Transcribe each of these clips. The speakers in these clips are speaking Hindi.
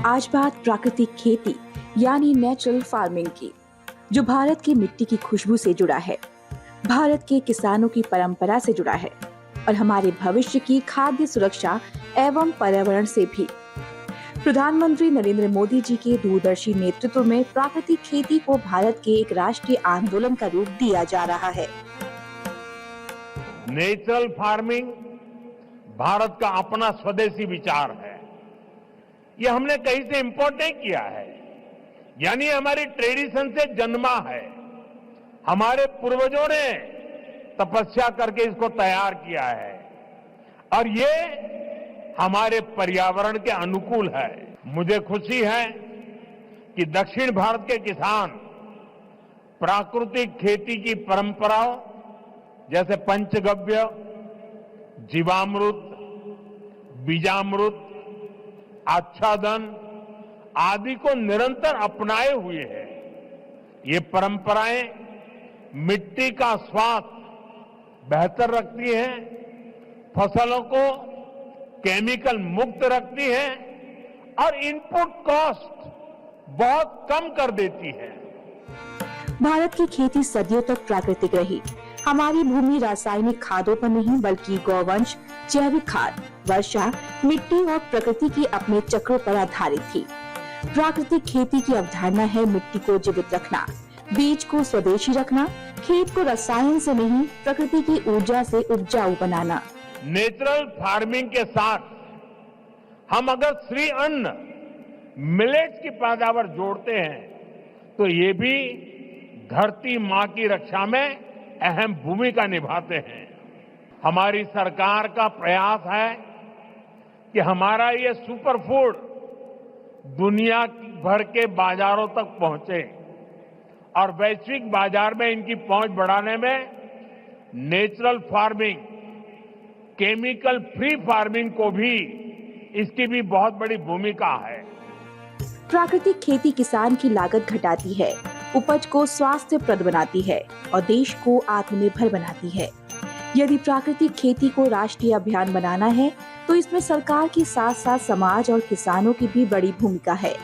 आज बात प्राकृतिक खेती यानी नेचुरल फार्मिंग की, जो भारत की मिट्टी की खुशबू से जुड़ा है, भारत के किसानों की परंपरा से जुड़ा है और हमारे भविष्य की खाद्य सुरक्षा एवं पर्यावरण से भी। प्रधानमंत्री नरेंद्र मोदी जी के दूरदर्शी नेतृत्व में प्राकृतिक खेती को भारत के एक राष्ट्रीय आंदोलन का रूप दिया जा रहा है। नेचुरल फार्मिंग भारत का अपना स्वदेशी विचार है। ये हमने कहीं से इंपोर्ट नहीं किया है, यानी हमारी ट्रेडिशन से जन्मा है। हमारे पूर्वजों ने तपस्या करके इसको तैयार किया है और ये हमारे पर्यावरण के अनुकूल है। मुझे खुशी है कि दक्षिण भारत के किसान प्राकृतिक खेती की परंपराओं जैसे पंचगव्य, जीवामृत, बीजामृत, आच्छादन आदि को निरंतर अपनाए हुए हैं। ये परंपराएं मिट्टी का स्वास्थ्य बेहतर रखती हैं, फसलों को केमिकल मुक्त रखती हैं और इनपुट कॉस्ट बहुत कम कर देती है। भारत की खेती सदियों तक प्राकृतिक रही। हमारी भूमि रासायनिक खादों पर नहीं बल्कि गौवंश, जैविक खाद, वर्षा, मिट्टी और प्रकृति के अपने चक्रों पर आधारित थी। प्राकृतिक खेती की अवधारणा है मिट्टी को जीवित रखना, बीज को स्वदेशी रखना, खेत को रसायन से नहीं प्रकृति की ऊर्जा से उपजाऊ बनाना। नेचुरल फार्मिंग के साथ हम अगर श्री अन्न, मिलेट्स की पैदावार जोड़ते हैं तो ये भी धरती माँ की रक्षा में अहम भूमिका निभाते हैं। हमारी सरकार का प्रयास है कि हमारा ये सुपर फूड दुनिया भर के बाजारों तक पहुंचे और वैश्विक बाजार में इनकी पहुंच बढ़ाने में natural farming, chemical free farming को भी इसकी भी बहुत बड़ी भूमिका है। प्राकृतिक खेती किसान की लागत घटाती है, उपज को स्वास्थ्यप्रद बनाती है और देश को आत्मनिर्भर बनाती है। यदि प्राकृतिक खेती को राष्ट्रीय अभियान बनाना है तो इसमें सरकार के साथ साथ समाज और किसानों की भी बड़ी भूमिका है।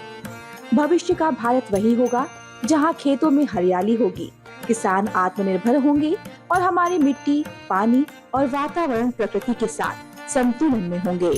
भविष्य का भारत वही होगा जहां खेतों में हरियाली होगी, किसान आत्मनिर्भर होंगे और हमारी मिट्टी, पानी और वातावरण प्रकृति के साथ संतुलन में होंगे।